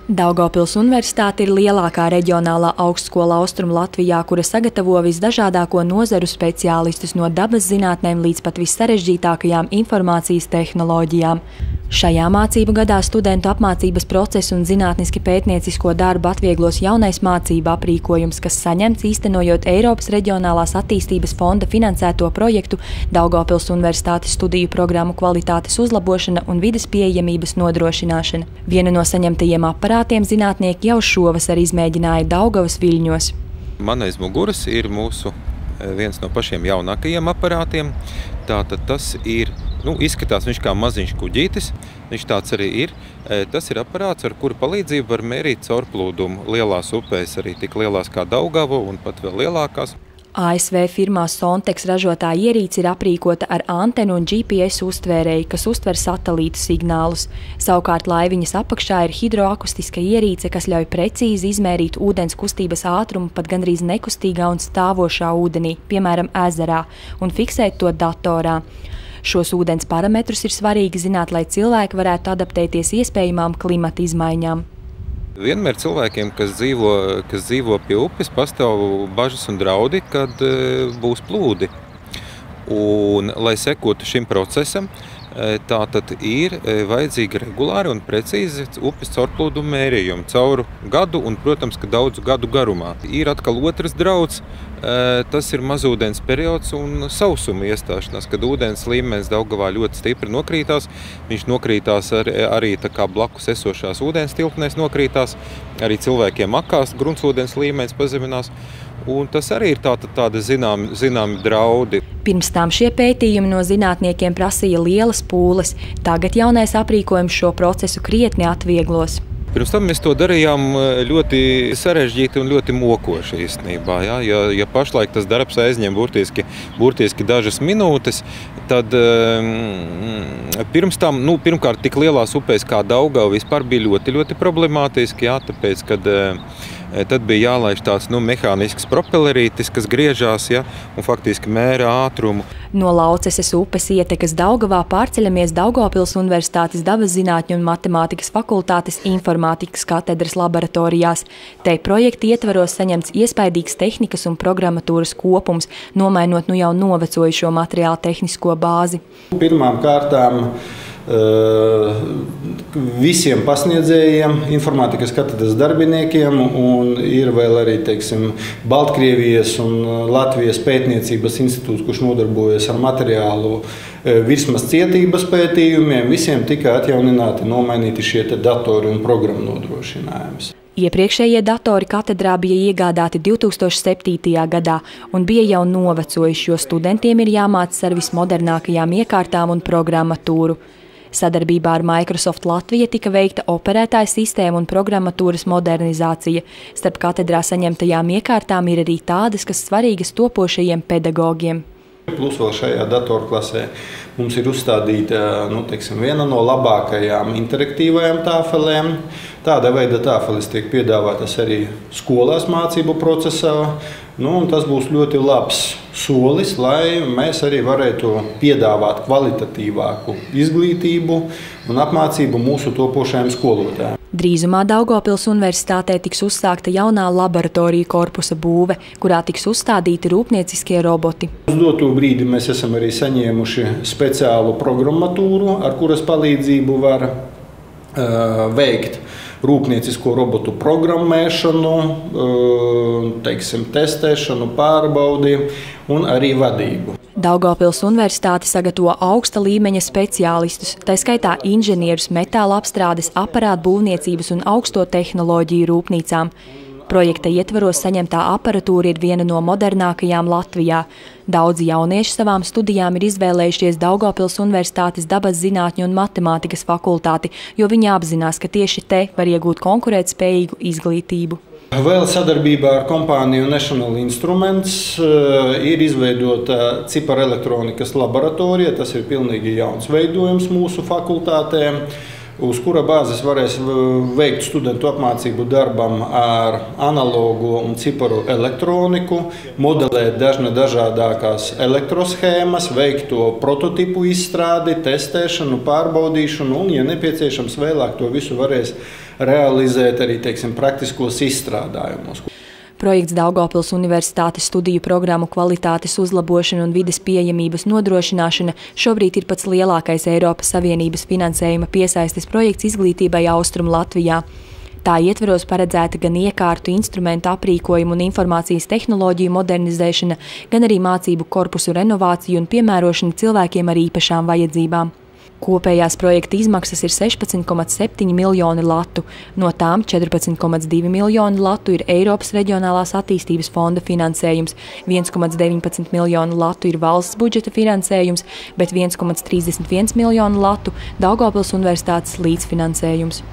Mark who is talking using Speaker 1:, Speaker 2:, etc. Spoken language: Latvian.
Speaker 1: Daugavpils Universitāte ir lielākā reģionālā augstskola Austrumu Latvijā, kura sagatavo visdažādāko nozaru speciālistus no dabas zinātnēm līdz pat vissarežģītākajām informācijas tehnoloģijām. Šajā mācību gadā studentu apmācības procesu un zinātniski pētniecisko darbu atvieglos jaunais mācību aprīkojums, kas saņemts īstenojot Eiropas Reģionālās attīstības fonda finansēto projektu Daugavpils Universitātes studiju programmu kvalitātes uzlabošana un vides pieejamības nodrošināšana. Vienu no saņemtajiem aparātiem zinātnieki jau šovasar izmēģināja Daugavas Viļņos.
Speaker 2: Man aiz muguras ir mūsu viens no pašiem jaunākajiem aparātiem. Tātad tas ir, izskatās viņš kā maziņš kuģītis, viņš tāds arī ir. Tas ir aparāts, ar kuru palīdzību var mērīt caurplūdumu lielās upēs, arī tik lielās kā Daugava un pat vēl lielākās.
Speaker 1: ASV firmā Sontex ražotā ierīce ir aprīkota ar antenu un GPS uztvērēju, kas uztver satelītu signālus. Savukārt laiviņas apakšā ir hidroakustiska ierīce, kas ļauj precīzi izmērīt ūdens kustības ātrumu pat gandrīz nekustīgā un stāvošā ūdenī, piemēram, ezerā, un fiksēt to datorā. Šos ūdens parametrus ir svarīgi zināt, lai cilvēki varētu adaptēties iespējamām klimata izmaiņām.
Speaker 2: Vienmēr cilvēkiem, kas dzīvo pie upes, pastāv bažas un draudi, kad būs plūdi. Un, lai sekotu šim procesam, tātad ir vajadzīgi regulāri un precīzi upes caurplūdumu mērījumi cauru gadu un, protams, ka daudzu gadu garumā. Ir atkal otrs drauds, tas ir mazūdens periods un sausuma iestāšanās, kad ūdens līmenis Daugavā ļoti stipri nokrītās. Viņš nokrītās arī tā kā blakus esošās ūdens tilpnēs nokrītās, arī cilvēkiem akās gruntsūdens līmenis pazeminās. Un tas arī ir tāda zināmi draudi.
Speaker 1: Pirms tam šie pētījumi no zinātniekiem prasīja lielas pūles. Tagad jaunais aprīkojums šo procesu krietni atvieglos.
Speaker 2: Pirms tam mēs to darījām ļoti sarežģīti un ļoti mokoši īstenībā. Ja pašlaik tas darbs aizņem burtiski dažas minūtes, tad pirms tam, pirmkārt, tik lielās upēs kā Daugava vispār bija ļoti problemātiski, tāpēc, kad tad bija jālaiž tāds mehānisks propellerītis, kas griežās, un faktiski mēra ātrumu.
Speaker 1: No Lauceses upes ietekas Daugavā pārceļamies Daugavpils Universitātes dabas zinātņu un matemātikas fakultātes informātikas katedras laboratorijās. Te projekta ietvaros saņemts iespaidīgs tehnikas un programmatūras kopums, nomainot jau novecojušo materiālu tehnisko bāzi.
Speaker 3: Pirmām kārtām visiem pasniedzējiem, informātikas katedras darbiniekiem un ir vēl arī, Baltkrievijas un Latvijas pētniecības institūts, kurš nodarbojas ar materiālu virsmas cietības pētījumiem. Visiem tika atjaunināti, nomainīti šie datori un programmu nodrošinājums.
Speaker 1: Iepriekšējie datori katedrā bija iegādāti 2007. gadā un bija jau novecojuši, jo studentiem ir jāmācas ar vismodernākajām iekārtām un programmatūru. Sadarbībā ar Microsoft Latvija tika veikta operētāja sistēma un programmatūras modernizācija. Starp katedrā saņemtajām iekārtām ir arī tādas, kas svarīgas topošajiem pedagogiem.
Speaker 3: Plus vēl šajā datorklasē mums ir uzstādīta viena no labākajām interaktīvajām tāfelēm. Tāda veida tāfeles tiek piedāvātas arī skolās mācību procesā. Tas būs ļoti labs solis, lai mēs arī varētu piedāvāt kvalitatīvāku izglītību un apmācību mūsu topošajiem skolotājiem.
Speaker 1: Drīzumā Daugavpils Universitātē tiks uzsākta jaunā laboratorija korpusa būve, kurā tiks uzstādīti rūpnieciskie roboti.
Speaker 3: Uz doto brīdi mēs esam arī saņēmuši speciālu programmatūru, ar kuras palīdzību var veikt rūpniecisko robotu programmēšanu, testēšanu, pārbaudi un arī vadību.
Speaker 1: Daugavpils Universitāte sagatavo augsta līmeņa speciālistus, tā skaitā inženierus metāla apstrādes, aparātu būvniecības un augsto tehnoloģiju rūpnīcām. Projekta ietvaros saņemtā aparatūra ir viena no modernākajām Latvijā. Daudzi jaunieši savām studijām ir izvēlējušies Daugavpils Universitātes dabas zinātņu un matemātikas fakultāti, jo viņi apzinās, ka tieši te var iegūt konkurētspējīgu izglītību.
Speaker 3: Vēl sadarbībā ar kompāniju National Instruments ir izveidota ciparelektronikas laboratorija. Tas ir pilnīgi jauns veidojums mūsu fakultātē, uz kura bāzes varēs veikt studentu apmācību darbam ar analogo un ciparu elektroniku, modelēt dažādākās elektroshēmas, veikt to prototipu izstrādi, testēšanu, pārbaudīšanu un, ja nepieciešams, vēlāk to visu varēs realizēt arī, teiksim, praktiskos izstrādājumus.
Speaker 1: Projekts Daugavpils Universitātes studiju programmu kvalitātes uzlabošana un vides pieejamības nodrošināšana šobrīd ir pats lielākais Eiropas Savienības finansējuma piesaistes projekts izglītībai Austrum Latvijā. Tā ietveros paredzēta gan iekārtu, instrumentu aprīkojumu un informācijas tehnoloģiju modernizēšana, gan arī mācību korpusu renovāciju un piemērošana cilvēkiem ar īpašām vajadzībām. Kopējās projekta izmaksas ir 16,7 miljoni latu, no tām 14,2 miljoni latu ir Eiropas Reģionālās attīstības fonda finansējums, 1,19 miljonu latu ir valsts budžeta finansējums, bet 1,31 miljonu latu Daugavpils Universitātes līdzfinansējums.